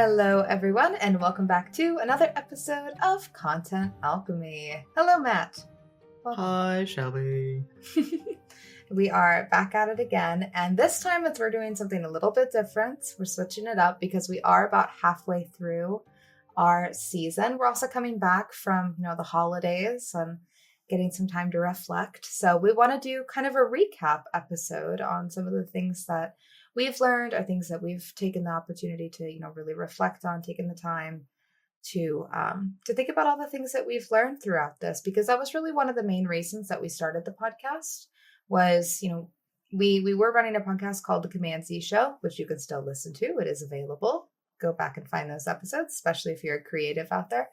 Hello, everyone, and welcome back to another episode of Content Alchemy. Hello, Matt. Welcome. Hi, Shelby. We are back at it again, and this time we're doing something a little bit different. We're switching it up because we are about halfway through our season. We're also coming back from, the holidays and getting some time to reflect. So we want to do kind of a recap episode on some of the things that we've learned or things that we've taken the opportunity to, really reflect on, taking the time to think about all the things that we've learned throughout this, because that was really one of the main reasons that we started the podcast was, we were running a podcast called The Command Z Show, which you can still listen to. It is available. Go back and find those episodes, especially if you're a creative out there.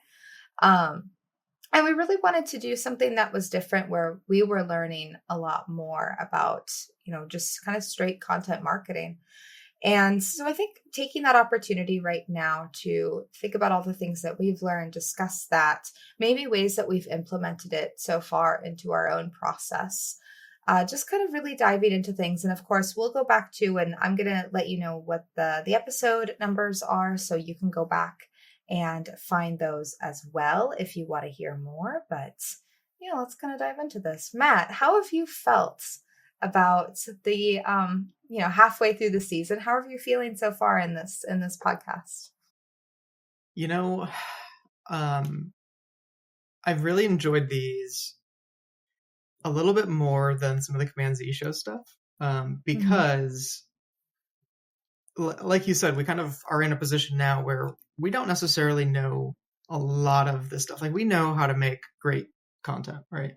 And we really wanted to do something that was different where we were learning a lot more about, just kind of straight content marketing. And so I think taking that opportunity right now to think about all the things that we've learned, discuss that, maybe ways that we've implemented it so far into our own process, just kind of really diving into things. And of course, we'll go back to, and I'm going to let you know what the episode numbers are so you can go back and find those as well if you want to hear more. But let's kind of dive into this. Matt, how have you felt about the halfway through the season? How are you feeling so far in this podcast? I've really enjoyed these a little bit more than some of the Command Z Show stuff, because like you said, we kind of are in a position now where we don't necessarily know a lot of this stuff. Like, we know how to make great content, right?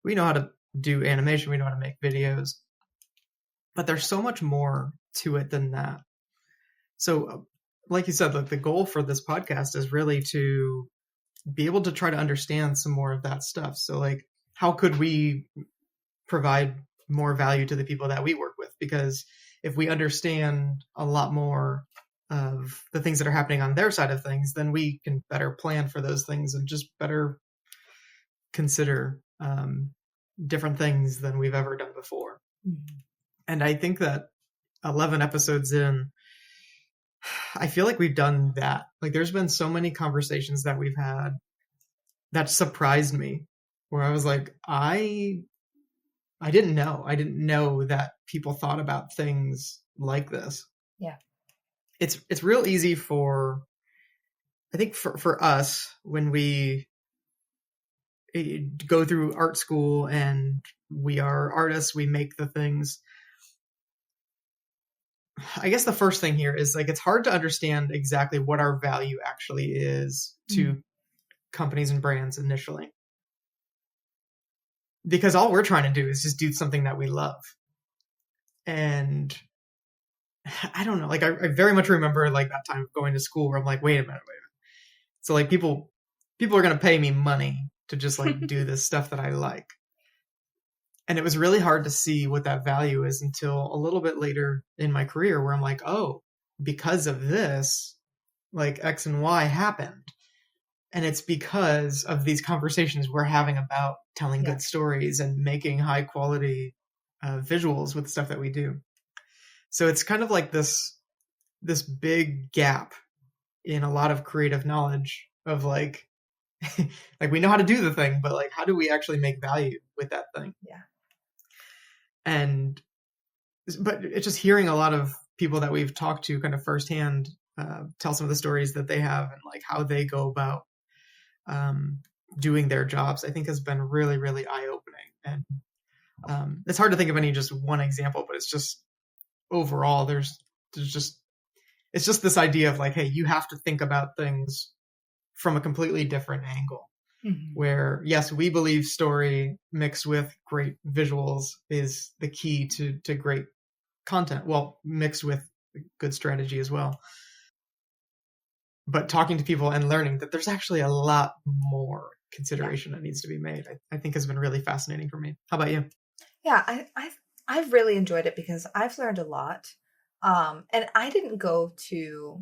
We know how to do animation. We know how to make videos. But there's so much more to it than that. So, like you said, the goal for this podcast is really to be able to try to understand some more of that stuff. So, how could we provide more value to the people that we work with? Because if we understand a lot more of the things that are happening on their side of things, then we can better plan for those things and just better consider different things than we've ever done before. Mm-hmm. And I think that 11 episodes in, I feel like we've done that. There's been so many conversations that we've had that surprised me, where I was like, I didn't know. I didn't know that people thought about things like this. Yeah. It's real easy for us when we go through art school and we are artists, we make the things. I guess the first thing here is it's hard to understand exactly what our value actually is to companies and brands initially. Because all we're trying to do is just do something that we love. And I don't know, I very much remember that time of going to school where I'm like, wait a minute. So people are going to pay me money to just do this stuff that I like. And it was really hard to see what that value is until a little bit later in my career, where I'm like, oh, because of this, X and Y happened. And it's because of these conversations we're having about telling good stories and making high quality visuals with stuff that we do. So it's kind of this big gap in a lot of creative knowledge of we know how to do the thing, but how do we actually make value with that thing? Yeah. But it's just hearing a lot of people that we've talked to kind of firsthand tell some of the stories that they have and how they go about doing their jobs, I think has been really, really eye-opening. And it's hard to think of any just one example, but it's just overall it's just this idea of hey, you have to think about things from a completely different angle. Mm-hmm. Where, yes, we believe story mixed with great visuals is the key to great content. Well, mixed with good strategy as well. But talking to people and learning that there's actually a lot more consideration that needs to be made, I think has been really fascinating for me. How about you? Yeah, I've really enjoyed it because I've learned a lot. And I didn't go to,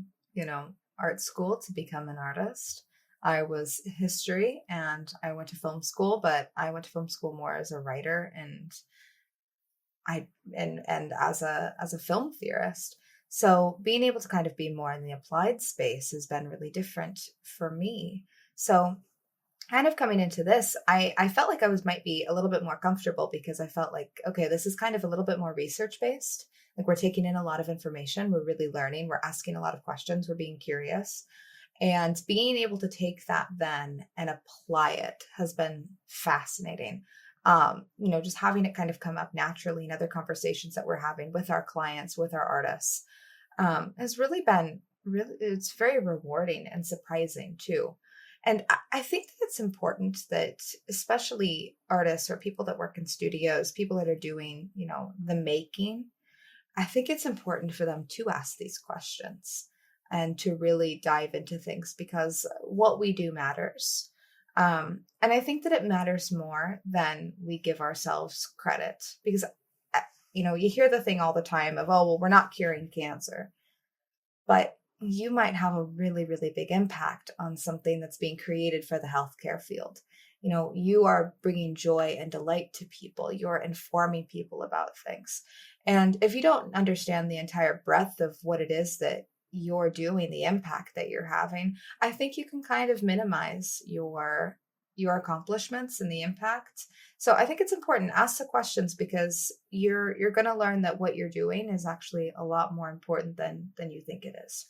art school to become an artist. I was history and I went to film school, but I went to film school more as a writer and as a film theorist. So being able to kind of be more in the applied space has been really different for me. So kind of coming into this, I felt like I might be a little bit more comfortable because I felt like, okay, this is kind of a little bit more research based. Like we're taking in a lot of information, we're really learning, we're asking a lot of questions, we're being curious. And being able to take that then and apply it has been fascinating. Just having it kind of come up naturally in other conversations that we're having with our clients, with our artists, has really been it's very rewarding and surprising too. And I think that it's important that especially artists or people that work in studios, people that are doing, the making, I think it's important for them to ask these questions and to really dive into things because what we do matters. And I think that it matters more than we give ourselves credit because, you hear the thing all the time of, oh, well, we're not curing cancer, but you might have a really, really big impact on something that's being created for the healthcare field. You are bringing joy and delight to people. You're informing people about things. And if you don't understand the entire breadth of what it is that you're doing, the impact that you're having, I think you can kind of minimize your accomplishments and the impact. So I think it's important to ask the questions because you're going to learn that what you're doing is actually a lot more important than you think it is.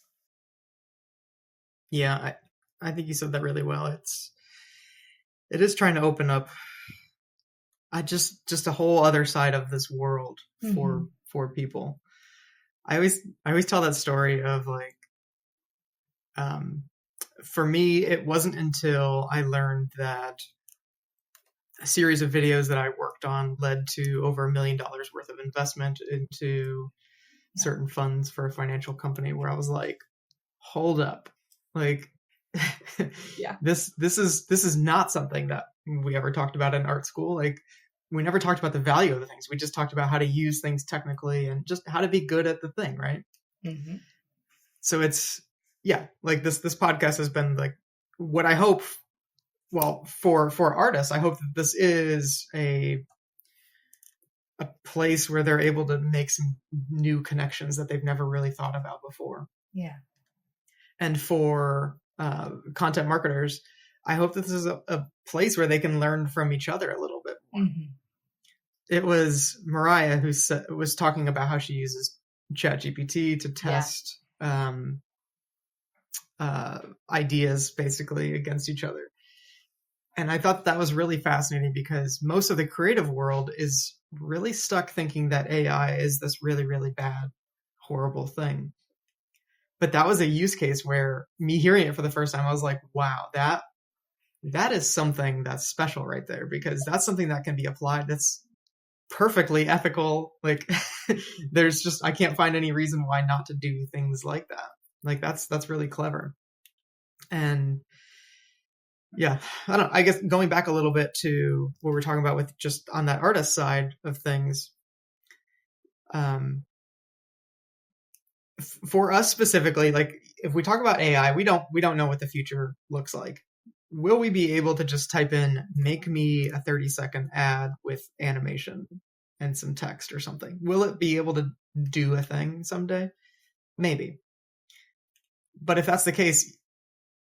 Yeah, I think you said that really well. It is trying to open up just a whole other side of this world for people. I always tell that story of like, for me, it wasn't until I learned that a series of videos that I worked on led to over $1 million worth of investment into certain funds for a financial company where I was like, hold up. Like, Yeah, this is not something that we ever talked about in art school. Like, we never talked about the value of the things. We just talked about how to use things technically and just how to be good at the thing, right? Mm-hmm. So it's, yeah, like this podcast has been like what I hope. Well, for artists, I hope that this is a place where they're able to make some new connections that they've never really thought about before. Yeah. And for content marketers, I hope that this is a place where they can learn from each other a little bit more. Mm-hmm. It was Mariah who was talking about how she uses ChatGPT to test ideas basically against each other. And I thought that was really fascinating because most of the creative world is really stuck thinking that AI is this really, really bad, horrible thing. But that was a use case where me hearing it for the first time, I was like, wow, that is something that's special right there, because that's something that can be applied. That's perfectly ethical. Like I can't find any reason why not to do things like that. Like that's really clever. And yeah, I guess going back a little bit to what we're talking about with just on that artist side of things, for us specifically, like if we talk about AI, we don't know what the future looks like. Will we be able to just type in, make me a 30-second ad with animation and some text or something? Will it be able to do a thing someday? Maybe. But if that's the case,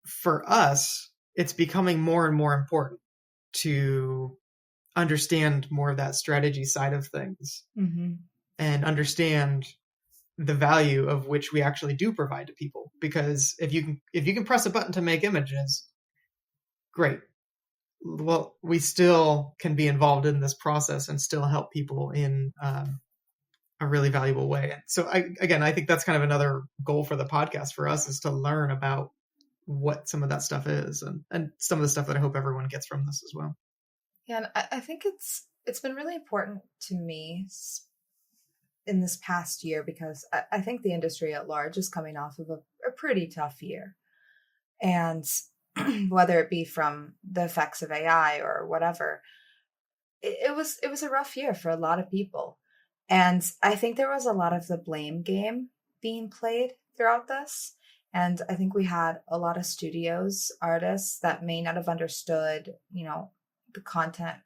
for us, it's becoming more and more important to understand more of that strategy side of things and understand the value of which we actually do provide to people. Because if you can press a button to make images, great. Well, we still can be involved in this process and still help people in a really valuable way. So I think that's kind of another goal for the podcast for us, is to learn about what some of that stuff is and some of the stuff that I hope everyone gets from this as well. Yeah, and I think it's been really important to me in this past year because I think the industry at large is coming off of a pretty tough year. And whether it be from the effects of AI or whatever, it was a rough year for a lot of people. And I think there was a lot of the blame game being played throughout this. And I think we had a lot of studios, artists that may not have understood, the content,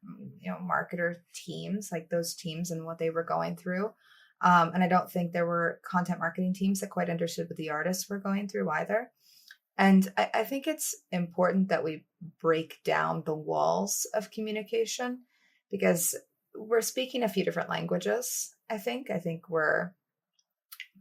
marketer teams, like those teams and what they were going through. And I don't think there were content marketing teams that quite understood what the artists were going through either. And I think it's important that we break down the walls of communication because we're speaking a few different languages. I think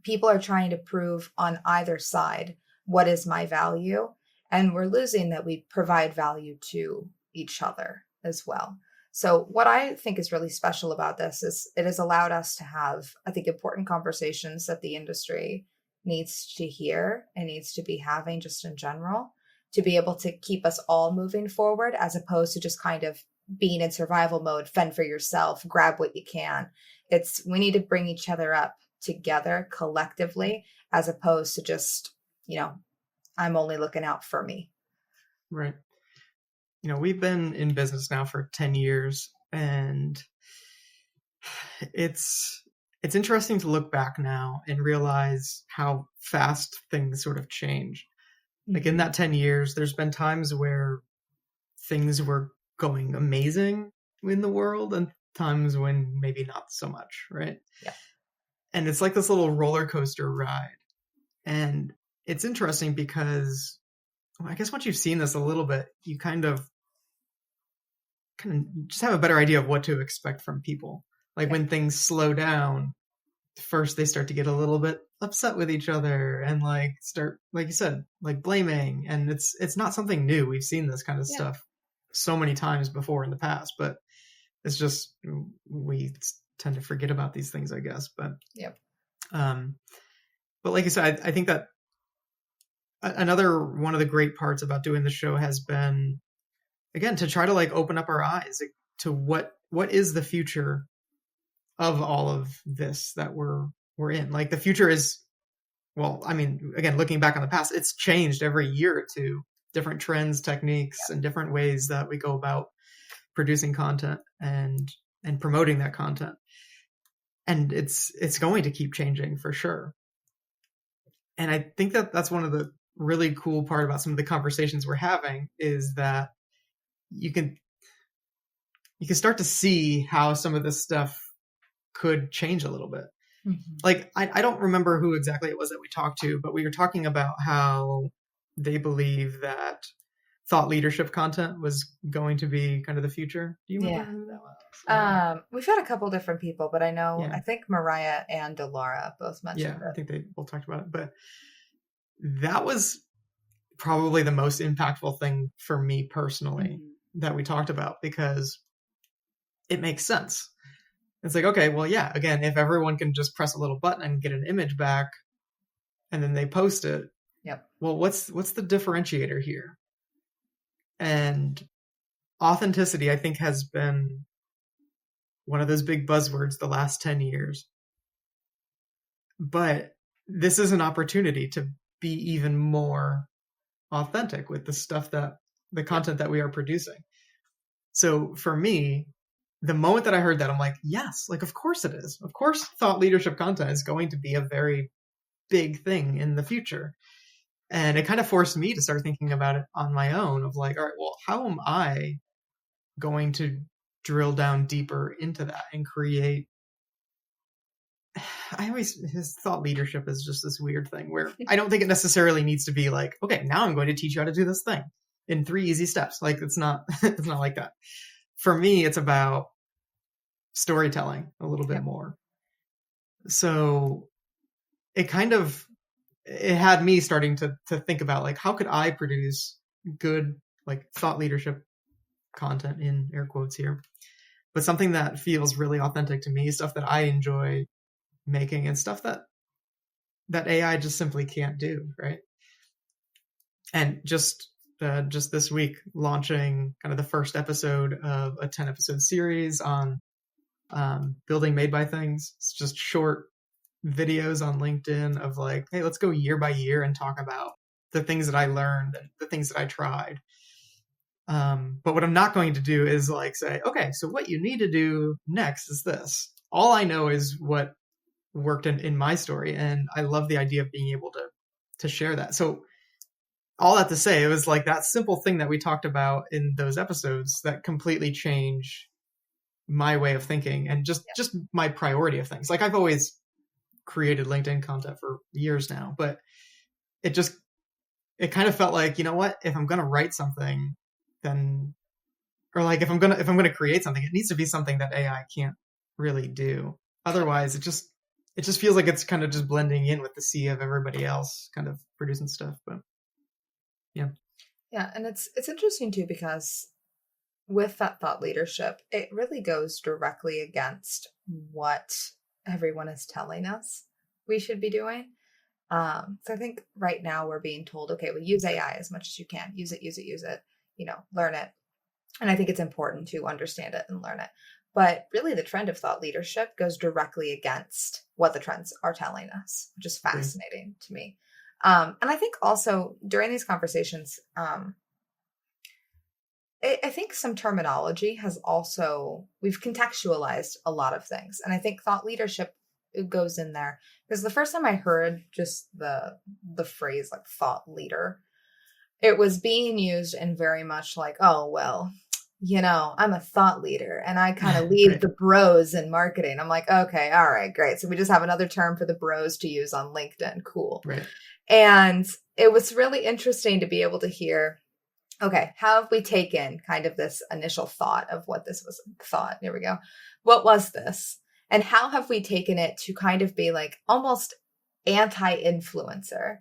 people are trying to prove on either side what is my value, and we're losing that we provide value to each other as well. So what I think is really special about this is it has allowed us to have, I think, important conversations that the industry needs to hear and needs to be having just in general to be able to keep us all moving forward, as opposed to just kind of being in survival mode, fend for yourself, grab what you can. We need to bring each other up together collectively, as opposed to just, I'm only looking out for me. Right. We've been in business now for 10 years, and it's interesting to look back now and realize how fast things sort of change. Like in that 10 years, there's been times where things were going amazing in the world and times when maybe not so much, right? Yeah. And it's like this little roller coaster ride. And it's interesting because, I guess once you've seen this a little bit, you kind of just have a better idea of what to expect from people. Like when things slow down, first they start to get a little bit upset with each other and start, like you said, blaming. And it's not something new. We've seen this kind of stuff so many times before in the past, but it's just, we tend to forget about these things, I guess. But but like I said, I think that another one of the great parts about doing the show has been, again, to try to open up our eyes to what is the future of all of this that we're in. The future is, well, I mean, again, looking back on the past, it's changed every year or two, different trends, techniques, and different ways that we go about producing content and promoting that content. And it's going to keep changing for sure. And I think that that's one of the really cool part about some of the conversations we're having is that you can start to see how some of this stuff could change a little bit. I don't remember who exactly it was that we talked to, but we were talking about how they believe that thought leadership content was going to be kind of the future. Do you remember who that was? We've had a couple different people, but I know, I think Mariah and Delara both mentioned it. I think they both talked about it, but that was probably the most impactful thing for me personally that we talked about, because it makes sense. It's like, okay, well, yeah, again, if everyone can just press a little button and get an image back and then they post it, well, what's the differentiator here? And authenticity, I think, has been one of those big buzzwords the last 10 years. But this is an opportunity to be even more authentic with the stuff the content that we are producing. So for me, the moment that I heard that, I'm like, yes, of course it is. Of course, thought leadership content is going to be a very big thing in the future. And it kind of forced me to start thinking about it on my own of all right, well, how am I going to drill down deeper into that and create? His thought leadership is just this weird thing where I don't think it necessarily needs to be okay, now I'm going to teach you how to do this thing in 3 easy steps. It's not like that. For me, it's about storytelling a little bit more. So it had me starting to think about how could I produce good thought leadership content, in air quotes here, but something that feels really authentic to me, stuff that I enjoy making and stuff that AI just simply can't do, right? And just this week launching kind of the first episode of a 10 episode series on building made by things. It's just short videos on LinkedIn of hey, let's go year by year and talk about the things that I learned and the things that I tried. But what I'm not going to do is say, okay, so what you need to do next is this. All I know is what worked in my story, and I love the idea of being able to share that. So all that to say, it was that simple thing that we talked about in those episodes that completely changed my way of thinking and just my priority of things. I've always created LinkedIn content for years now, but it kind of felt like, you know what, if I'm going to write something, then, or like if I'm going to create something, it needs to be something that AI can't really do. Otherwise, it just feels like it's kind of just blending in with the sea of everybody else kind of producing stuff. But yeah. Yeah. And it's interesting too, because with that thought leadership, it really goes directly against what everyone is telling us we should be doing. So I think right now we're being told, okay, well, use AI as much as you can. Use it, learn it. And I think it's important to understand it and learn it. But really the trend of thought leadership goes directly against what the trends are telling us, which is fascinating to me. And I think also during these conversations, I think some terminology we've contextualized a lot of things. And I think thought leadership goes in there, because the first time I heard just the phrase like thought leader, it was being used in very much like, oh, well, I'm a thought leader and I kind of lead the bros in marketing. I'm like, okay, all right, great. So we just have another term for the bros to use on LinkedIn. Cool. Right. And it was really interesting to be able to hear, okay, how have we taken kind of this initial thought of what this was thought? Here we go. What was this? And how have we taken it to kind of be like almost anti-influencer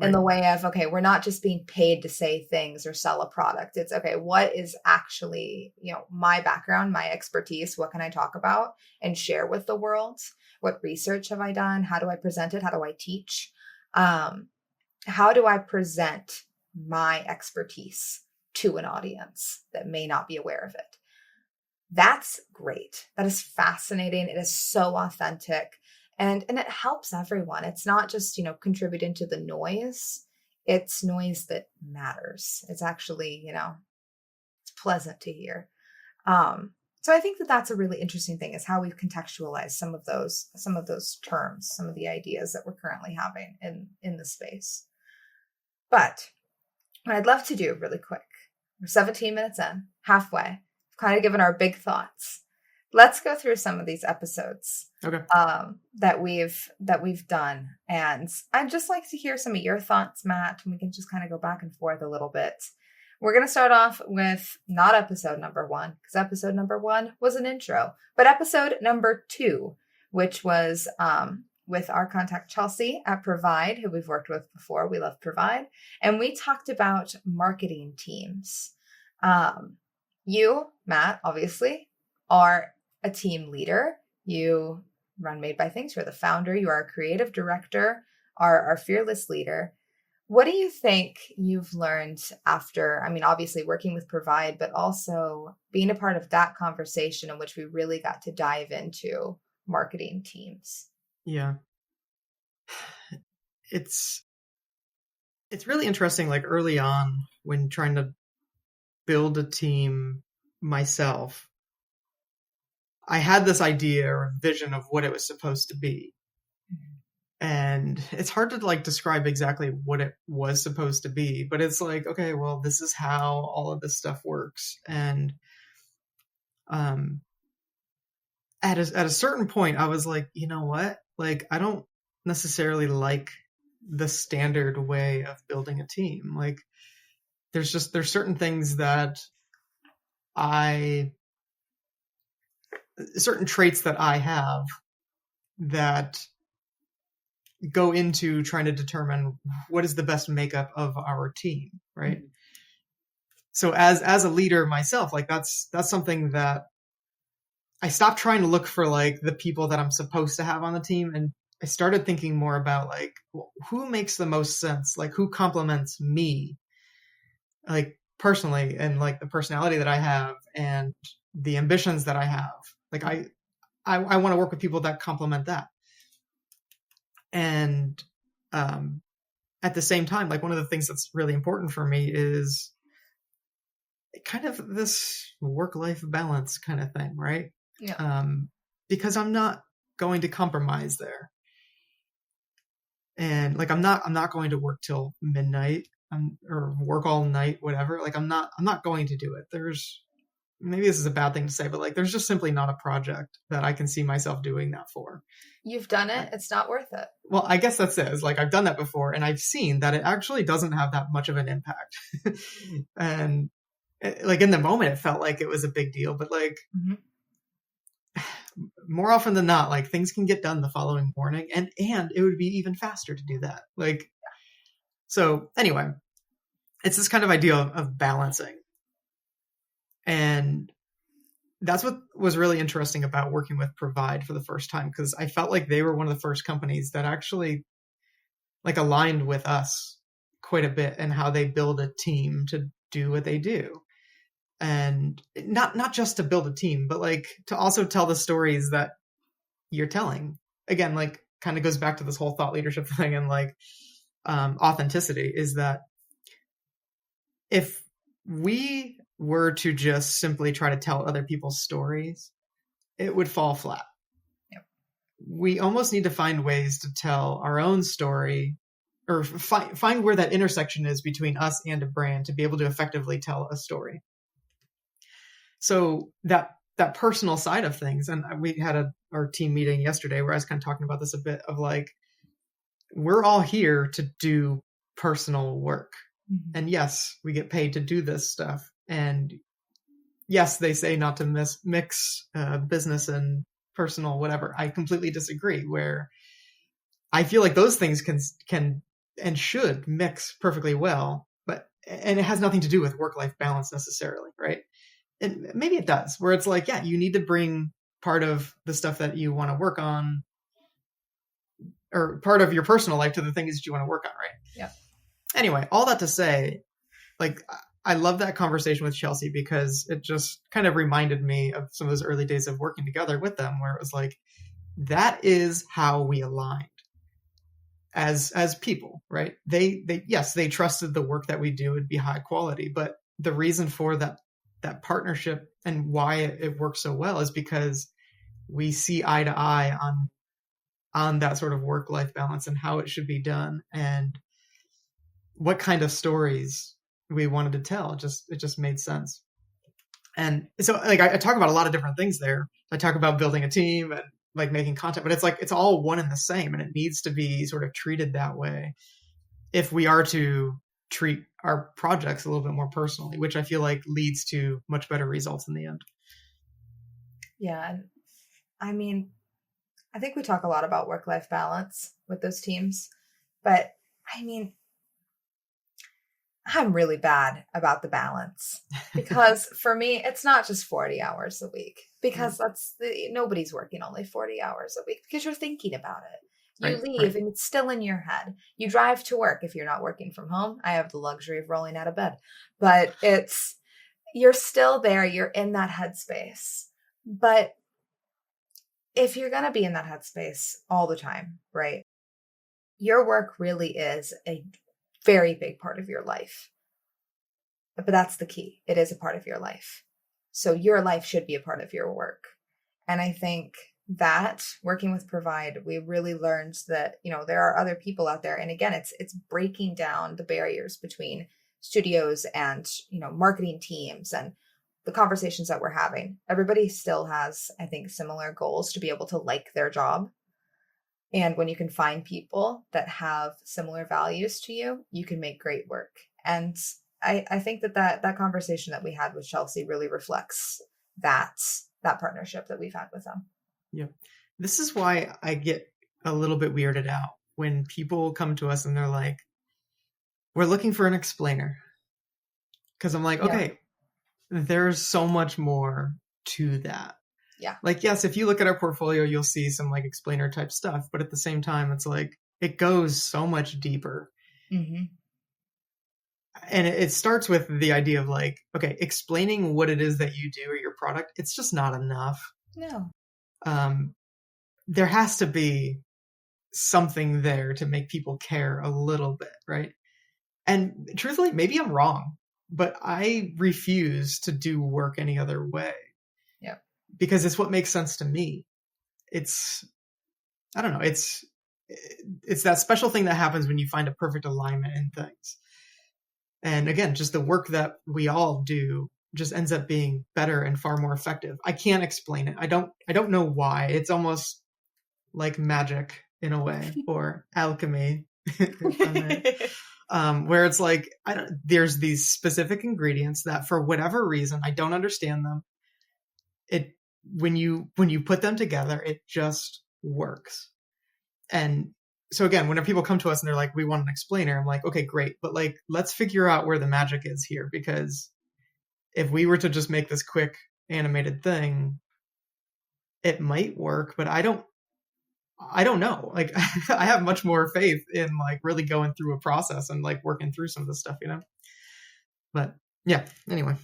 in the way of, okay, we're not just being paid to say things or sell a product. It's okay, what is actually, my background, my expertise? What can I talk about and share with the world? What research have I done? How do I present it? How do I teach? How do I present my expertise to an audience that may not be aware of it? That's great. That is fascinating. It is so authentic. And it helps everyone. It's not just, contributing to the noise. It's noise that matters. It's actually, it's pleasant to hear. So I think that that's a really interesting thing, is how we've contextualized some of those terms, some of the ideas that we're currently having in the space. But what I'd love to do really quick, we're 17 minutes in, halfway, we've kind of given our big thoughts. Let's go through some of these episodes that we've done. And I'd just like to hear some of your thoughts, Matt, and we can just kind of go back and forth a little bit. We're going to start off with not episode number 1, because episode number 1 was an intro, but episode number 2, which was with our contact Chelsea at Provide, who we've worked with before. We love Provide. And we talked about marketing teams. You, Matt, obviously, are a team leader. You run Made by Things. You're the founder. You are a creative director, our fearless leader. What do you think you've learned after, obviously working with Provide, but also being a part of that conversation in which we really got to dive into marketing teams? Yeah. It's really interesting, like early on when trying to build a team myself, I had this idea or vision of what it was supposed to be. And it's hard to like describe exactly what it was supposed to be, but it's like, okay, well, this is how all of this stuff works. And at a certain point, I was like, you know what? Like, I don't necessarily like the standard way of building a team. Like, there's certain things that certain traits that I have that go into trying to determine what is the best makeup of our team, right? Mm-hmm. So as a leader myself, like that's something that I stopped trying to look for like the people that I'm supposed to have on the team, and I started thinking more about like, who makes the most sense, like who complements me, like personally, and like the personality that I have and the ambitions that I have. Like I want to work with people that complement that. And at the same time, like one of the things that's really important for me is kind of this work-life balance kind of thing, right? Yeah. Because I'm not going to compromise there. And like I'm not going to work till midnight or work all night, whatever. Like I'm not going to do it. maybe this is a bad thing to say, but like, there's just simply not a project that I can see myself doing that for. You've done it. It's not worth it. Well, I guess that's it. It's like, I've done that before, and I've seen that it actually doesn't have that much of an impact. And like, in the moment, it felt like it was a big deal, but like, more often than not, like, things can get done the following morning, and it would be even faster to do that. Like, so anyway, it's this kind of idea of balancing. And that's what was really interesting about working with Provide for the first time, because I felt like they were one of the first companies that actually like aligned with us quite a bit in how they build a team to do what they do. And not just to build a team, but like to also tell the stories that you're telling. Again, like, kind of goes back to this whole thought leadership thing, and like authenticity is that if we were to just simply try to tell other people's stories, it would fall flat. Yep. We almost need to find ways to tell our own story, or find where that intersection is between us and a brand to be able to effectively tell a story. So that personal side of things, and we had our team meeting yesterday where I was kind of talking about this a bit, of like, we're all here to do personal work. And yes, we get paid to do this stuff. And yes, they say not to mix business and personal, whatever. I completely disagree, where I feel like those things can and should mix perfectly well, and it has nothing to do with work-life balance necessarily, right? And maybe it does, where it's like, yeah, you need to bring part of the stuff that you want to work on, or part of your personal life, to the things that you want to work on, right? Yeah. Anyway, all that to say, like, I love that conversation with Chelsea, because it just kind of reminded me of some of those early days of working together with them, where it was like, that is how we aligned as people, right? They yes, they trusted the work that we do would be high quality, but the reason for that partnership and why it works so well is because we see eye to eye on that sort of work-life balance and how it should be done, and what kind of stories we wanted to tell. It just made sense. And so, like, I talk about a lot of different things there. I talk about building a team and like making content, but it's like, it's all one and the same, and it needs to be sort of treated that way if we are to treat our projects a little bit more personally, which I feel like leads to much better results in the end. Yeah. I mean, I think we talk a lot about work-life balance with those teams, but I mean, I'm really bad about the balance, because for me, it's not just 40 hours a week, because nobody's working only 40 hours a week, because you're thinking about it. You leave and it's still in your head. You drive to work if you're not working from home. I have the luxury of rolling out of bed, but you're still there. You're in that headspace. But if you're going to be in that headspace all the time, right? Your work really is a very big part of your life. But that's the key. It is a part of your life. So your life should be a part of your work. And I think that working with Provide, we really learned that, there are other people out there. And again, it's breaking down the barriers between studios and, marketing teams, and the conversations that we're having. Everybody still has, I think, similar goals to be able to like their job. And when you can find people that have similar values to you, you can make great work. And I think that conversation that we had with Chelsea really reflects that partnership that we've had with them. Yeah. This is why I get a little bit weirded out when people come to us and they're like, we're looking for an explainer. Because I'm like, okay, there's so much more to that. Yeah. Like, yes, if you look at our portfolio, you'll see some like explainer type stuff, but at the same time, it's like, it goes so much deeper. Mm-hmm. And it starts with the idea of like, okay, explaining what it is that you do or your product, it's just not enough. No. There has to be something there to make people care a little bit, right? And truthfully, maybe I'm wrong, but I refuse to do work any other way. Yeah. Because it's what makes sense to me. I don't know, it's that special thing that happens when you find a perfect alignment in things. And again, just the work that we all do just ends up being better and far more effective. I can't explain it. I don't know why. It's almost like magic in a way, or alchemy, if I may. Where it's like, there's these specific ingredients that for whatever reason, I don't understand them. When you put them together, it just works. And so again, whenever people come to us and they're like, we want an explainer, I'm like, okay, great. But like, let's figure out where the magic is here, because if we were to just make this quick animated thing, it might work, but I don't know. Like, I have much more faith in like really going through a process and like working through some of this stuff, But yeah, anyway.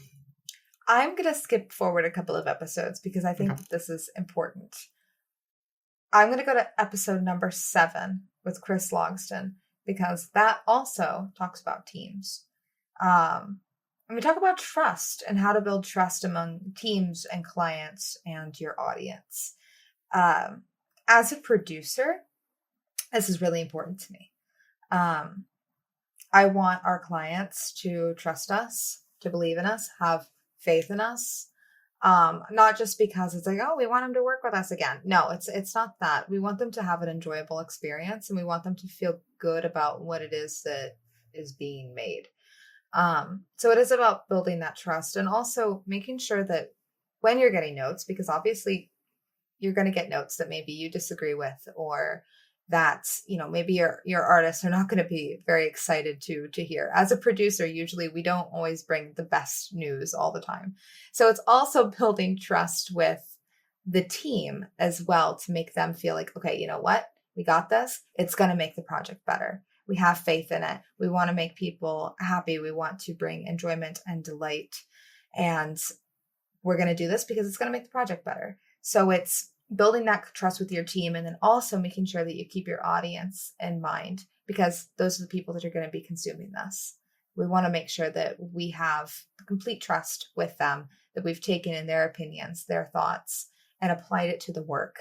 I'm going to skip forward a couple of episodes because I think that this is important. I'm going to go to episode number 7 with Chris Logston, because that also talks about teams. And we talk about trust and how to build trust among teams and clients and your audience. As a producer, this is really important to me. I want our clients to trust us, to believe in us, have faith in us. Not just because it's like, oh, we want them to work with us again. No, it's not that. We want them to have an enjoyable experience, and we want them to feel good about what it is that is being made. So it is about building that trust, and also making sure that when you're getting notes, because obviously you're going to get notes that maybe you disagree with, or that, maybe your artists are not going to be very excited to hear. As a producer, usually we don't always bring the best news all the time. So it's also building trust with the team as well, to make them feel like, okay, you know what? We got this. It's going to make the project better. We have faith in it. We want to make people happy. We want to bring enjoyment and delight. And we're going to do this because it's going to make the project better. So it's building that trust with your team, and then also making sure that you keep your audience in mind, because those are the people that are going to be consuming this. We want to make sure that we have complete trust with them, that we've taken in their opinions, their thoughts, and applied it to the work.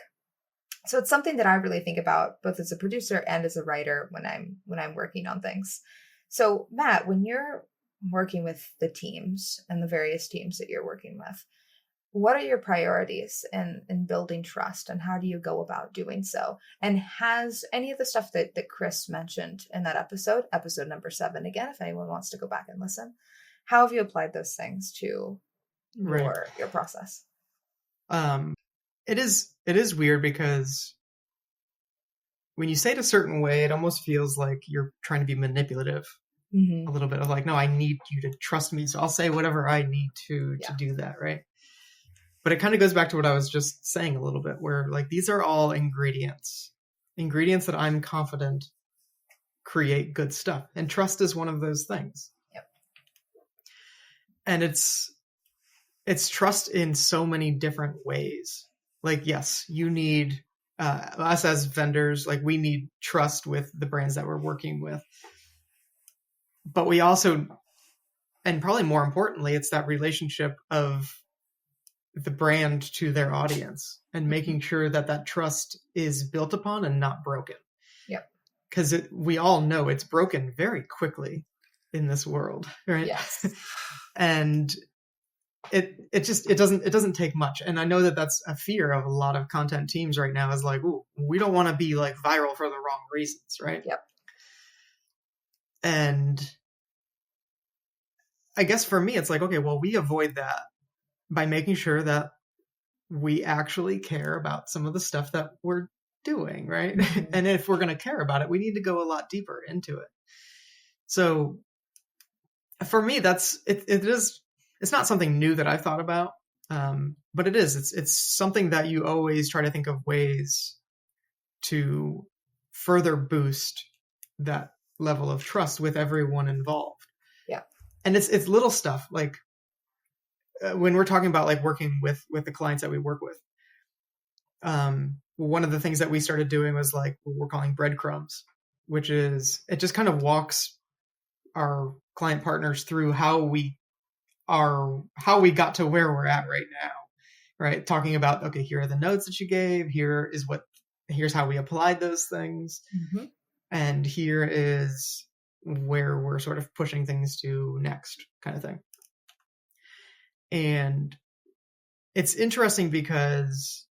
So it's something that I really think about both as a producer and as a writer when I'm working on things. So Matt, when you're working with the teams and the various teams that you're working with, what are your priorities in building trust, and how do you go about doing so? And has any of the stuff that Chris mentioned in that episode number 7, again, if anyone wants to go back and listen, how have you applied those things to your process? It is weird, because when you say it a certain way, it almost feels like you're trying to be manipulative. A little bit of like, no, I need you to trust me, so I'll say whatever I need to do that, right? But it kind of goes back to what I was just saying a little bit, where like these are all ingredients that I'm confident create good stuff. And trust is one of those things. Yep. And it's trust in so many different ways. Like, yes, you need us as vendors, like we need trust with the brands that we're working with. But we also, and probably more importantly, it's that relationship of the brand to their audience, and making sure that trust is built upon and not broken. Yep. Because we all know it's broken very quickly in this world, right? Yes. And it doesn't take much. And I know that that's a fear of a lot of content teams right now, is like, ooh, we don't want to be like viral for the wrong reasons, right? Yep. And I guess for me, it's like, okay, well, we avoid that by making sure that we actually care about some of the stuff that we're doing, right? And if we're going to care about it, we need to go a lot deeper into it. So for me, it's not something new that I've thought about, but it's something that you always try to think of ways to further boost that level of trust with everyone involved. Yeah. And it's little stuff like, when we're talking about like working with the clients that we work with, one of the things that we started doing was like what we're calling breadcrumbs, which is, it just kind of walks our client partners through how we got to where we're at right now, right? Talking about, okay, here are the notes that you gave, here's how we applied those things, and here is where we're sort of pushing things to next, kind of thing. And it's interesting because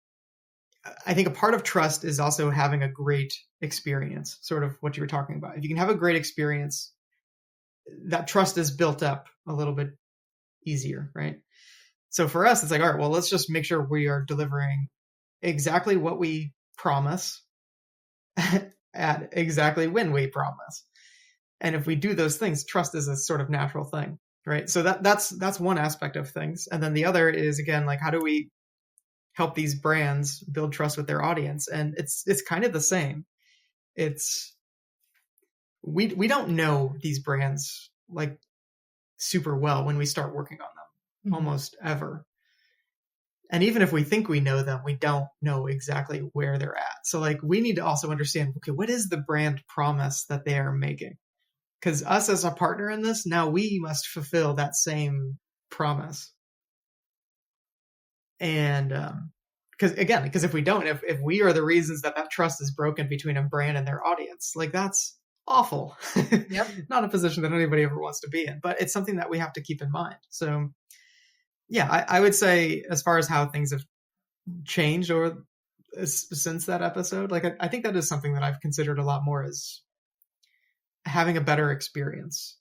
I think a part of trust is also having a great experience, sort of what you were talking about. If you can have a great experience, that trust is built up a little bit easier, right? So for us, it's like, all right, well, let's just make sure we are delivering exactly what we promise at exactly when we promise. And if we do those things, trust is a sort of natural thing, right? So that's one aspect of things. And then the other is, again, like, how do we help these brands build trust with their audience? And it's kind of the same. It's we don't know these brands like super well when we start working on them, almost ever. And even if we think we know them, we don't know exactly where they're at. So like, we need to also understand, okay, what is the brand promise that they are making? Because us as a partner in this, now we must fulfill that same promise. And because if we don't, if we are the reasons that trust is broken between a brand and their audience, like, that's awful. Yep. Not a position that anybody ever wants to be in, but it's something that we have to keep in mind. So yeah, I would say, as far as how things have changed over since that episode, like, I think that is something that I've considered a lot more, as having a better experience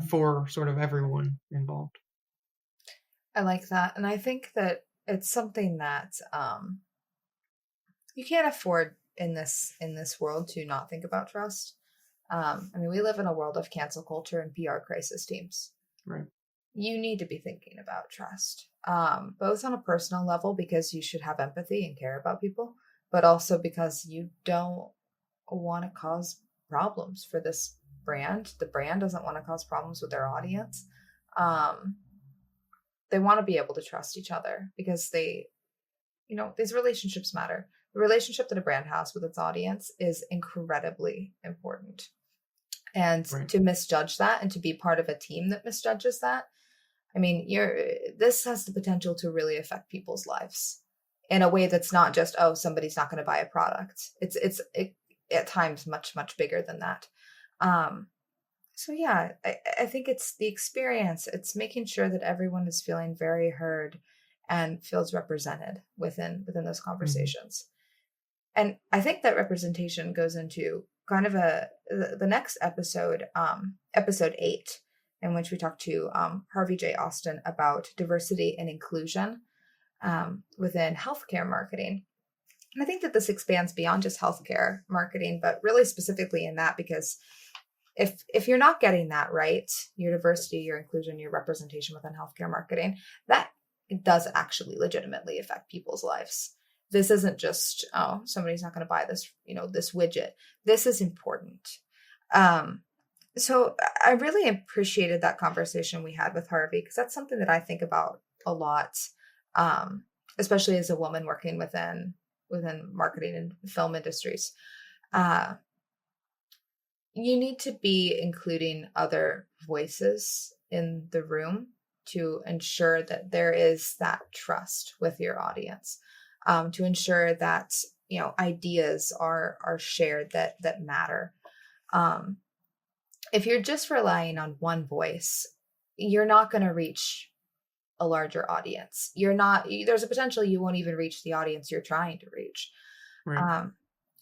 for sort of everyone involved. I like that. And I think that it's something that you can't afford in this world to not think about trust. I mean, we live in a world of cancel culture and PR crisis teams. Right. You need to be thinking about trust, both on a personal level, because you should have empathy and care about people, but also because you don't want to cause problems for this brand. The brand doesn't want to cause problems with their audience. They want to be able to trust each other, because these relationships matter. The relationship that a brand has with its audience is incredibly important. And Right. to misjudge that, and to be part of a team that misjudges that, I mean, this has the potential to really affect people's lives in a way that's not just, oh, somebody's not going to buy a product. It's at times much, much bigger than that. So yeah, I think it's the experience. It's making sure that everyone is feeling very heard and feels represented within those conversations. And I think that representation goes into kind of the next episode, episode 8, in which we talk to Harvey J. Austin about diversity and inclusion within healthcare marketing. And I think that this expands beyond just healthcare marketing, but really specifically in that, because if you're not getting that right, your diversity, your inclusion, your representation within healthcare marketing, that does actually legitimately affect people's lives. This isn't just, oh, somebody's not going to buy this, this widget. This is important. So I really appreciated that conversation we had with Harvey, because that's something that I think about a lot, especially as a woman working within marketing and film industries. You need to be including other voices in the room to ensure that there is that trust with your audience, to ensure that ideas are shared that matter. If you're just relying on one voice, you're not going to reach a larger audience. There's a potential you won't even reach the audience you're trying to reach. Right.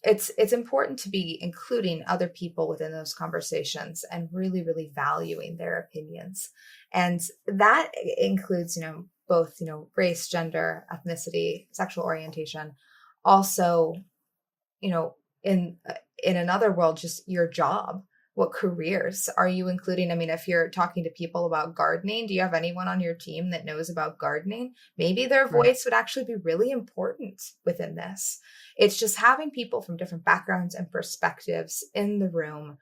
It's important to be including other people within those conversations and really, really valuing their opinions. And that includes, both, race, gender, ethnicity, sexual orientation. Also, in another world, just your job. What careers are you including? I mean, if you're talking to people about gardening, do you have anyone on your team that knows about gardening? Maybe their voice would actually be really important within this. It's just having people from different backgrounds and perspectives in the room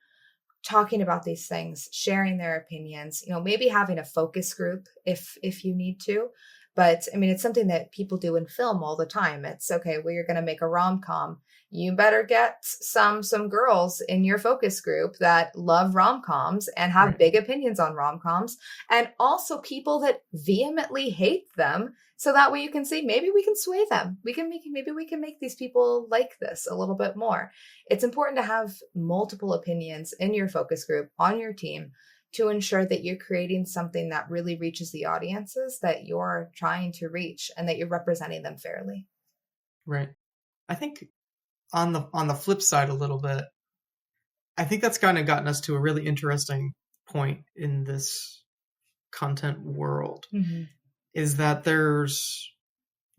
talking about these things, sharing their opinions, maybe having a focus group if you need to. But I mean, it's something that people do in film all the time. It's okay, well, you're going to make a rom-com. You better get some girls in your focus group that love rom-coms and have big opinions on rom-coms, and also people that vehemently hate them. So that way you can see, maybe we can sway them. Maybe we can make these people like this a little bit more. It's important to have multiple opinions in your focus group on your team to ensure that you're creating something that really reaches the audiences that you're trying to reach and that you're representing them fairly. Right. I think on the flip side a little bit, I think that's kind of gotten us to a really interesting point in this content world, is that there's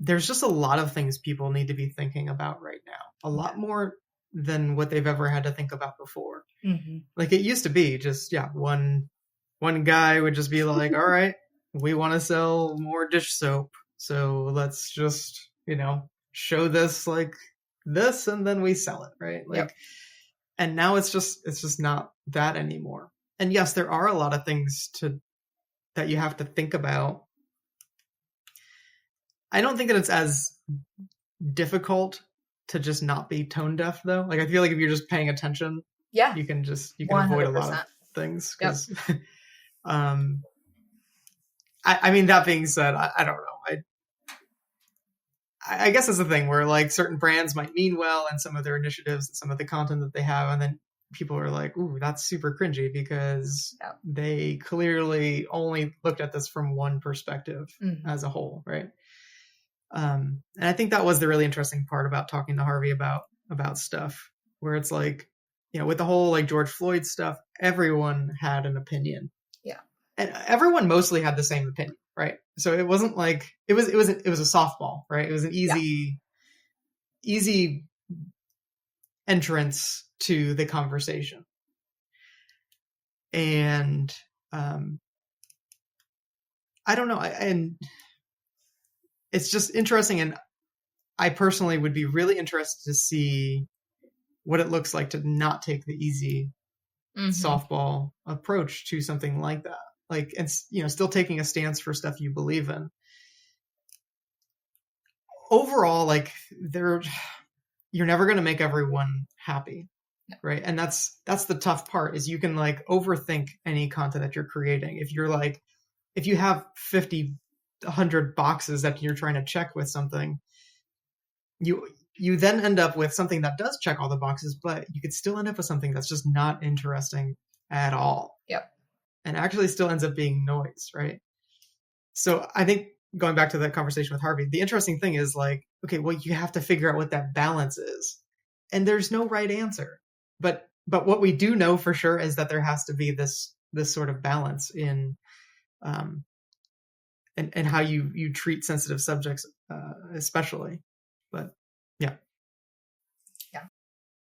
just a lot of things people need to be thinking about right now. A lot more than what they've ever had to think about before. Like it used to be just, one guy would just be like, all right, we want to sell more dish soap. So let's just, show this like this and then we sell it, right? Like, and now it's just not that anymore. And yes, there are a lot of things that you have to think about. I don't think that it's as difficult to just not be tone deaf though. Like I feel like if you're just paying attention, you can avoid a lot of things. Because I mean, that being said, I don't know. I guess it's the thing where like certain brands might mean well and some of their initiatives and some of the content that they have, and then people are like, ooh, that's super cringy because they clearly only looked at this from one perspective as a whole, right? And I think that was the really interesting part about talking to Harvey about stuff, where it's like, with the whole like George Floyd stuff, everyone had an opinion. Yeah. And everyone mostly had the same opinion, right? So it wasn't like it was a softball, right? It was an easy entrance to the conversation. And I don't know, and it's just interesting, and I personally would be really interested to see what it looks like to not take the easy softball approach to something like that. Like, and still taking a stance for stuff you believe in. Overall, like you're never going to make everyone happy, right? And that's the tough part, is you can like overthink any content that you're creating. If you have 50, 100 boxes that you're trying to check with something, you then end up with something that does check all the boxes, but you could still end up with something that's just not interesting at all. Yep. And actually still ends up being noise, right? So I think going back to that conversation with Harvey, the interesting thing is like, okay, well, you have to figure out what that balance is. And there's no right answer. But what we do know for sure is that there has to be this sort of balance in and how you treat sensitive subjects, especially. But yeah,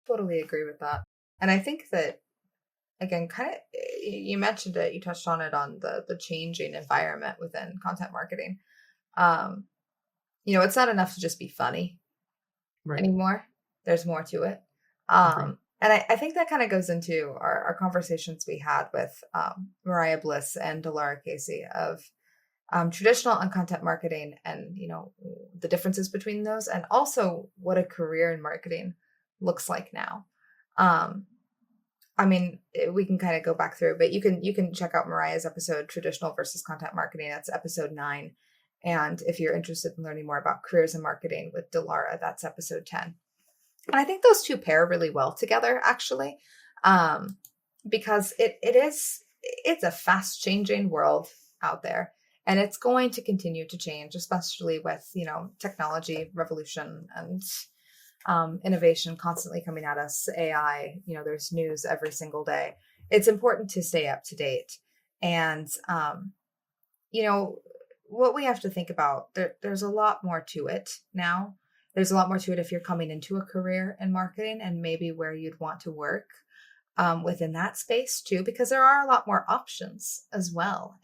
totally agree with that. And I think that, again, kind of, you mentioned it, you touched on it, on the changing environment within content marketing. It's not enough to just be funny anymore. There's more to it. And I think that kind of goes into our conversations we had with Mariah Bliss and Delara Casey of traditional and content marketing, and the differences between those, and also what a career in marketing looks like now. I mean, we can kind of go back through, but you can check out Mariah's episode, Traditional versus Content Marketing. That's episode 9. And if you're interested in learning more about careers in marketing with Delara, that's episode 10. And I think those two pair really well together, actually, because it's a fast changing world out there, and it's going to continue to change, especially with, technology revolution and innovation constantly coming at us, AI, there's news every single day. It's important to stay up to date. And, what we have to think about, there's a lot more to it now. There's a lot more to it if you're coming into a career in marketing, and maybe where you'd want to work within that space too, because there are a lot more options as well,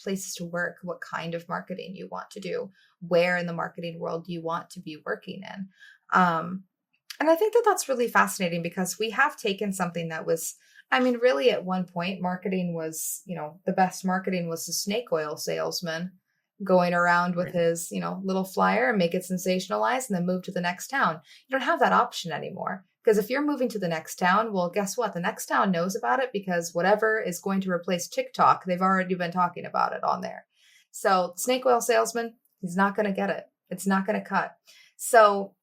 places to work, what kind of marketing you want to do, where in the marketing world you want to be working in. And I think that that's really fascinating, because we have taken something that was, really at one point, marketing was, the best marketing was the snake oil salesman going around with his, little flyer and make it sensationalized and then move to the next town. You don't have that option anymore, because if you're moving to the next town, well, guess what? The next town knows about it, because whatever is going to replace TikTok, they've already been talking about it on there. So snake oil salesman, he's not going to get it. It's not going to cut. So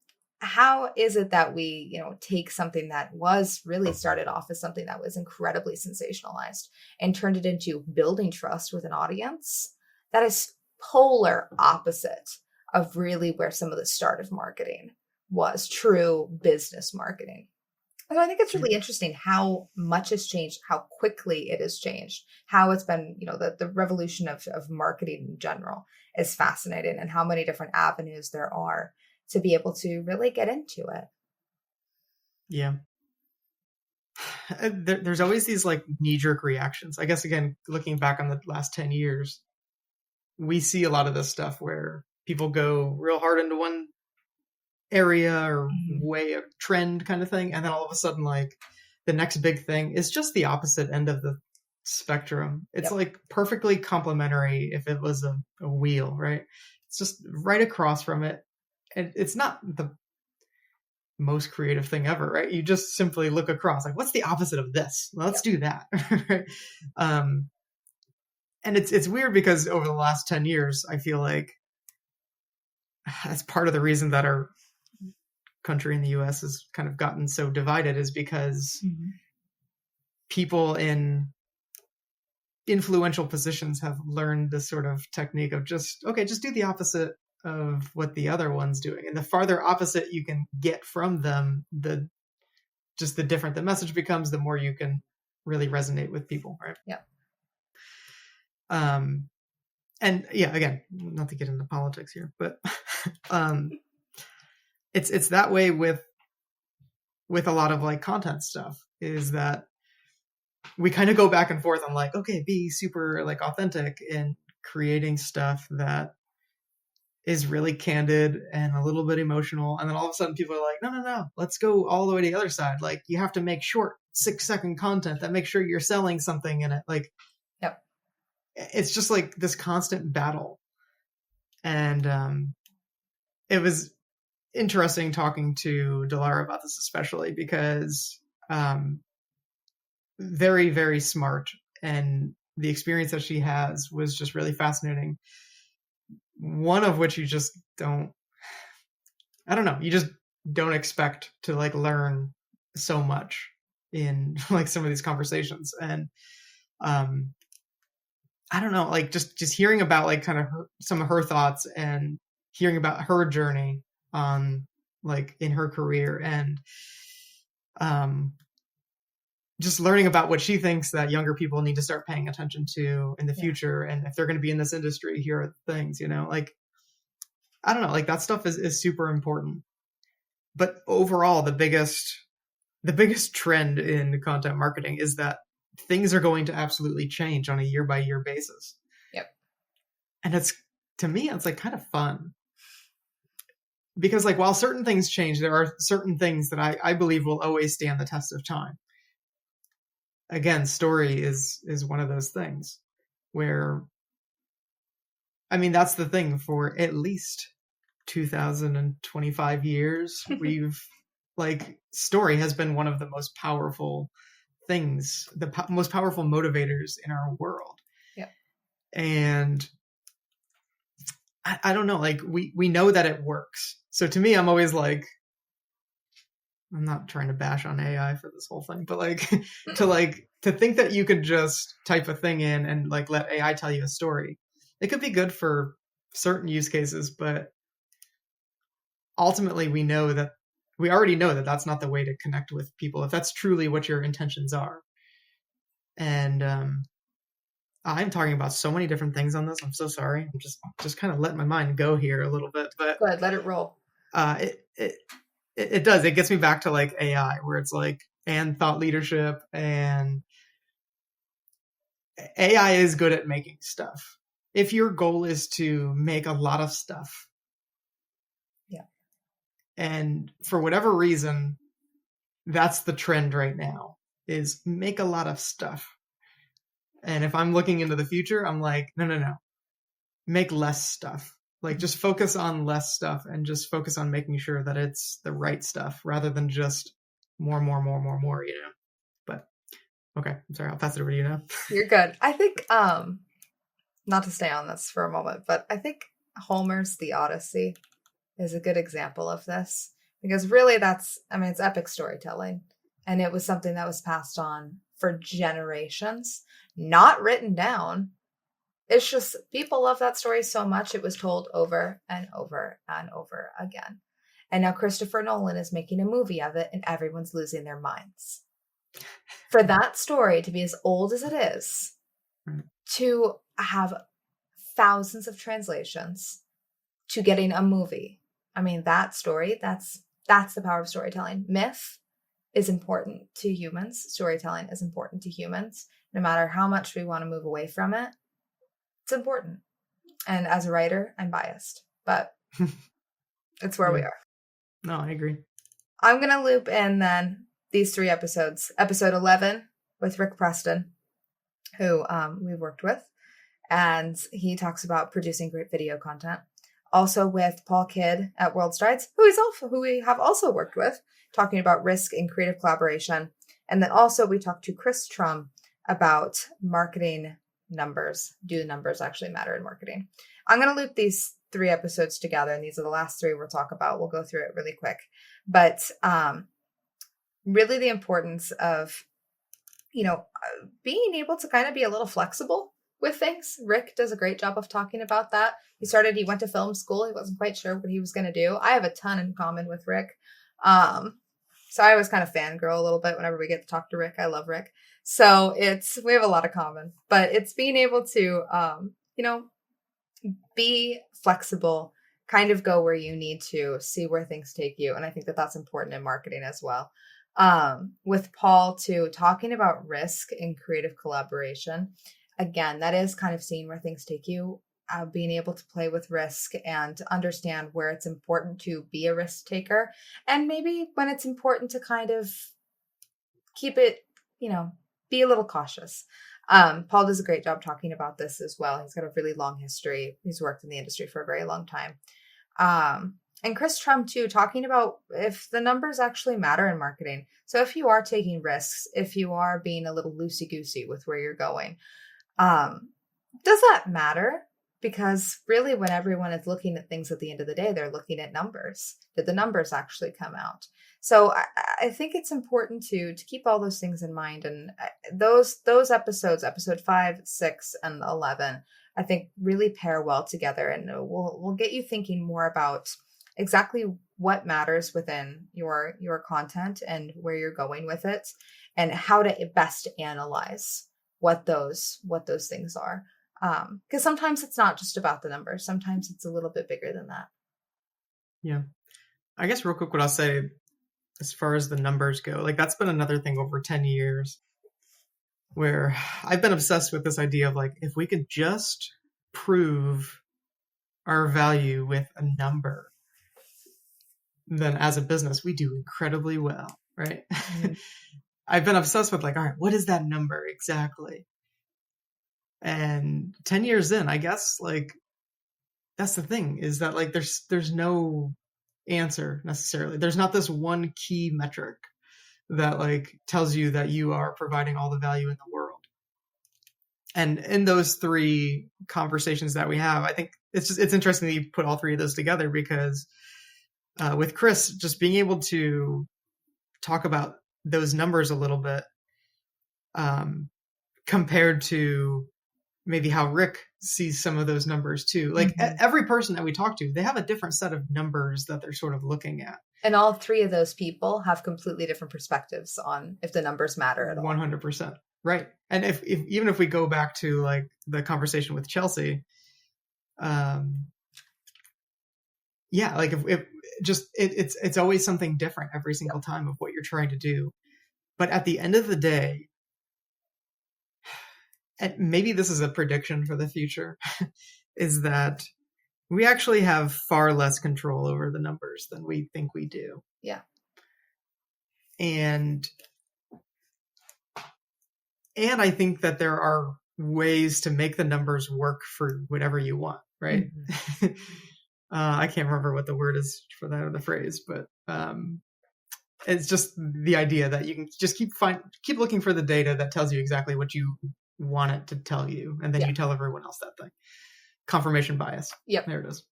how is it that we, take something that was really started off as something that was incredibly sensationalized and turned it into building trust with an audience that is polar opposite of really where some of the start of marketing was, true business marketing. And I think it's really interesting how much has changed, how quickly it has changed, how it's been, the revolution of marketing in general is fascinating, and how many different avenues there are to be able to really get into it. Yeah. There's always these like knee-jerk reactions. I guess, again, looking back on the last 10 years, we see a lot of this stuff where people go real hard into one area or way of trend kind of thing, and then all of a sudden, like, the next big thing is just the opposite end of the spectrum. It's like perfectly complementary if it was a wheel, right? It's just right across from it. And it's not the most creative thing ever, right? You just simply look across, like, what's the opposite of this? Let's do that. Right? And it's weird because over the last 10 years, I feel like that's part of the reason that our country in the US has kind of gotten so divided, is because people in influential positions have learned this sort of technique of just do the opposite of what the other one's doing. And the farther opposite you can get from them, the different the message becomes, the more you can really resonate with people, right? Yeah. And yeah, again, not to get into politics here, but it's that way with a lot of like content stuff, is that we kind of go back and forth on like, okay, be super like authentic in creating stuff that is really candid and a little bit emotional. And then all of a sudden people are like, no, let's go all the way to the other side. Like, you have to make short 6-second content that makes sure you're selling something in it. Like, it's just like this constant battle. And it was interesting talking to Delara about this, especially because very, very smart, and the experience that she has was just really fascinating. One of which you just don't expect to like learn so much in like some of these conversations. And I don't know, like just hearing about like kind of some of her thoughts, and hearing about her journey on like in her career, and just learning about what she thinks that younger people need to start paying attention to in the future. And if they're going to be in this industry, here are the things, like, I don't know, like that stuff is super important. But overall, the biggest trend in content marketing is that things are going to absolutely change on a year by year basis. Yep. And to me, it's like kind of fun. Because like, while certain things change, there are certain things that I believe will always stand the test of time. Again, story is one of those things where, I mean, that's the thing, for at least 2025 years, we've like, story has been one of the most powerful things, most powerful motivators in our world. Yeah. And I don't know, like we know that it works. So to me, I'm always like, I'm not trying to bash on AI for this whole thing, but like to think that you could just type a thing in and like let AI tell you a story. It could be good for certain use cases, but ultimately we already know that that's not the way to connect with people, if that's truly what your intentions are. And I'm talking about so many different things on this. I'm so sorry. I'm just kind of letting my mind go here a little bit, but go ahead, let it roll. It does. It gets me back to like AI, where it's like, and thought leadership, and AI is good at making stuff. If your goal is to make a lot of stuff, and for whatever reason, that's the trend right now, is make a lot of stuff. And if I'm looking into the future, I'm like, no. Make less stuff. Like, just focus on less stuff, and just focus on making sure that it's the right stuff, rather than just more, But okay, I'm sorry, I'll pass it over to you now. You're good. I think, not to stay on this for a moment, but I think Homer's The Odyssey is a good example of this, because really it's epic storytelling. And it was something that was passed on for generations, not written down. It's just people love that story so much. It was told over and over and over again. And now Christopher Nolan is making a movie of it and everyone's losing their minds. For that story to be as old as it is, to have thousands of translations, to getting a movie. I mean, that story, that's the power of storytelling. Myth is important to humans. Storytelling is important to humans. No matter how much we want to move away from it, it's important. And as a writer, I'm biased, but it's where we are. No, I agree. I'm going to loop in then these 3 episodes. Episode 11 with Rick Preston, who we've worked with, and he talks about producing great video content. Also with Paul Kidd at World Strides, who we have also worked with, talking about risk in creative collaboration. And then also we talked to Chris Trum about marketing numbers. Do the numbers actually matter in marketing? I'm going to loop these 3 episodes together, and these are the last 3 we'll talk about. We'll go through it really quick. But really the importance of, being able to kind of be a little flexible with things. Rick does a great job of talking about that. He went to film school. He wasn't quite sure what he was going to do. I have a ton in common with Rick. So I always kind of fangirl a little bit whenever we get to talk to Rick. I love Rick. So we have a lot of common, but it's being able to, be flexible, kind of go where you need to, see where things take you. And I think that that's important in marketing as well. With Paul too, talking about risk in creative collaboration. Again, that is kind of seeing where things take you, being able to play with risk and understand where it's important to be a risk taker. And maybe when it's important to kind of keep it, be a little cautious. Paul does a great job talking about this as well. He's got a really long history. He's worked in the industry for a very long time. And Chris Trum too, talking about if the numbers actually matter in marketing. So if you are taking risks, if you are being a little loosey-goosey with where you're going, does that matter? Because really when everyone is looking at things at the end of the day, they're looking at numbers. Did the numbers actually come out? So I think it's important to keep all those things in mind. And those episodes, episode 5, 6, and 11, I think really pair well together. And we'll get you thinking more about exactly what matters within your content and where you're going with it and how to best analyze what those things are. Because sometimes it's not just about the numbers. Sometimes it's a little bit bigger than that. Yeah. I guess real quick, what I'll say as far as the numbers go, like that's been another thing over 10 years where I've been obsessed with this idea of like, if we could just prove our value with a number, then as a business, we do incredibly well, right? Mm-hmm. I've been obsessed with like, all right, what is that number exactly? And 10 years in, I guess, like, that's the thing is that like, there's no answer necessarily. There's not this one key metric that like tells you that you are providing all the value in the world. And in those 3 conversations that we have, I think it's interesting that you put all 3 of those together because with Chris, just being able to talk about those numbers a little bit compared to maybe how Rick sees some of those numbers too. Like every person that we talk to, they have a different set of numbers that they're sort of looking at. And all 3 of those people have completely different perspectives on if the numbers matter at all. 100%. Right. And if even if we go back to like the conversation with Chelsea, yeah, like if it's always something different every single time of what you're trying to do. But at the end of the day, and maybe this is a prediction for the future, is that we actually have far less control over the numbers than we think we do. Yeah. And I think that there are ways to make the numbers work for whatever you want, right? Mm-hmm. I can't remember what the word is for that or the phrase, but it's just the idea that you can just keep looking for the data that tells you exactly what you want it to tell you, and then you tell everyone else that thing. Confirmation bias. Yep. There it is.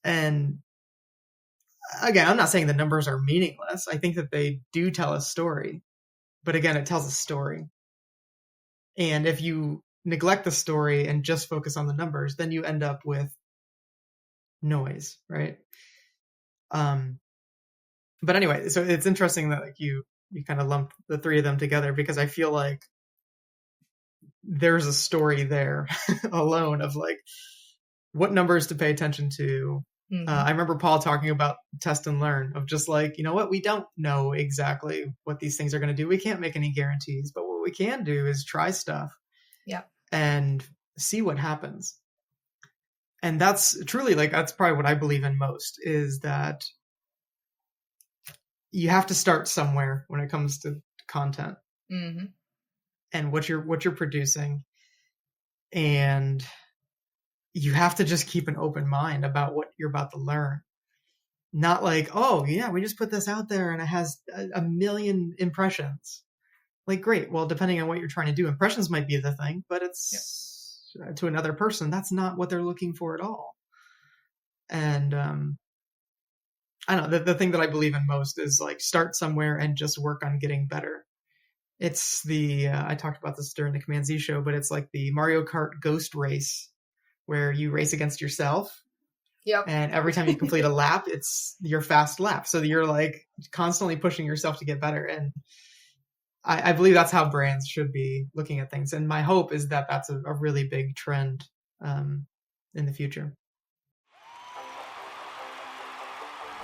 And again, I'm not saying the numbers are meaningless. I think that they do tell a story. But again, it tells a story. And if you neglect the story and just focus on the numbers, then you end up with noise, right? But anyway, so it's interesting that like you kind of lump the three of them together, because I feel like there's a story there alone of like what numbers to pay attention to. I remember Paul talking about test and learn, of just like, you know what, we don't know exactly what these things are going to do. We can't make any guarantees, but what we can do is try stuff and see what happens. And that's truly like, that's probably what I believe in most, is that you have to start somewhere when it comes to content and what you're producing. And you have to just keep an open mind about what you're about to learn. Not like, oh yeah, we just put this out there and it has a million impressions. Like, great. Well, depending on what you're trying to do, impressions might be the thing, but it's to another person, that's not what they're looking for at all. And I don't know, the thing that I believe in most is like, start somewhere and just work on getting better. It's the, I talked about this during the Command Z show, but it's like the Mario Kart Ghost Race, where you race against yourself. And every time you complete a lap, it's your fast lap. So you're like constantly pushing yourself to get better. And I believe that's how brands should be looking at things. And my hope is that that's a really big trend in the future.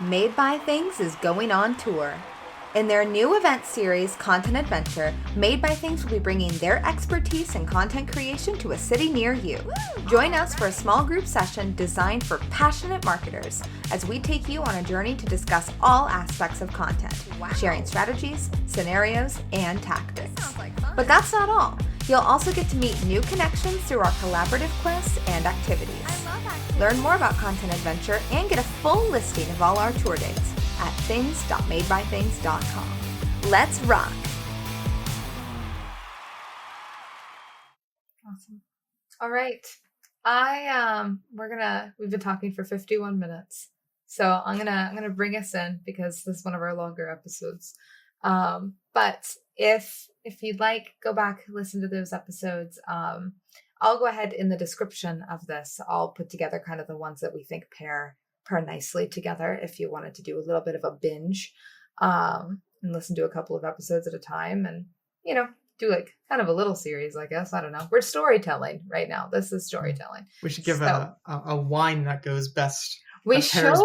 Made by Things is going on tour. In their new event series, Content Adventure, Made by Things will be bringing their expertise in content creation to a city near you. Join us for a small group session designed for passionate marketers as we take you on a journey to discuss all aspects of content, sharing strategies, scenarios, and tactics. But that's not all. You'll also get to meet new connections through our collaborative quests and activities. Learn more about Content Adventure and get a full listing of all our tour dates at things.madebythings.com. Let's rock! Awesome. All right. We've been talking for 51 minutes. So I'm gonna bring us in, because this is one of our longer episodes. But if you'd like, go back, listen to those episodes. I'll go ahead in the description of this. I'll put together kind of the ones that we think pair nicely together, if you wanted to do a little bit of a binge and listen to a couple of episodes at a time, and do like kind of a little series, I guess. I don't know. We're storytelling right now. This is storytelling. We should give a wine that goes best. We should.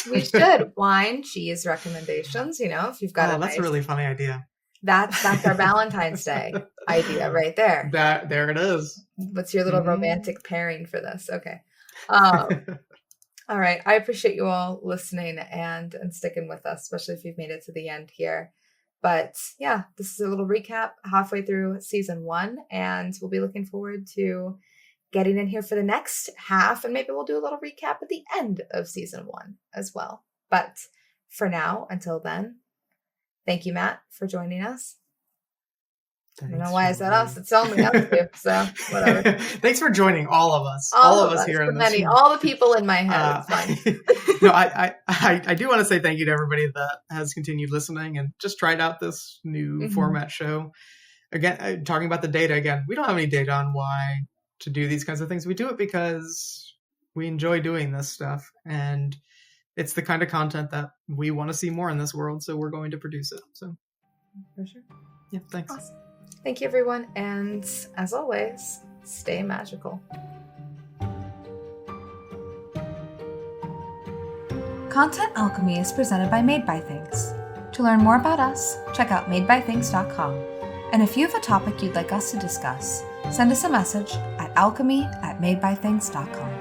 We should. Wine, cheese recommendations. If you've got that's a really funny idea. That's our Valentine's Day idea right there. There it is. What's your little romantic pairing for this? Okay. All right. I appreciate you all listening and sticking with us, especially if you've made it to the end here. But yeah, this is a little recap halfway through season 1, and we'll be looking forward to getting in here for the next half, and maybe we'll do a little recap at the end of season 1 as well. But for now, until then, thank you, Matt, for joining us. I don't know why I said us. It's only us two, so whatever. Thanks for joining all of us. All of us here in this. All the people in my head. It's fine. No, I do want to say thank you to everybody that has continued listening and just tried out this new format show. Again, talking about the data again. We don't have any data on why to do these kinds of things. We do it because we enjoy doing this stuff, and it's the kind of content that we want to see more in this world, so we're going to produce it. So, for sure. Yeah, thanks. Awesome. Thank you, everyone. And as always, stay magical. Content Alchemy is presented by Made by Things. To learn more about us, check out madebythings.com. And if you have a topic you'd like us to discuss, send us a message at alchemy@madebythings.com.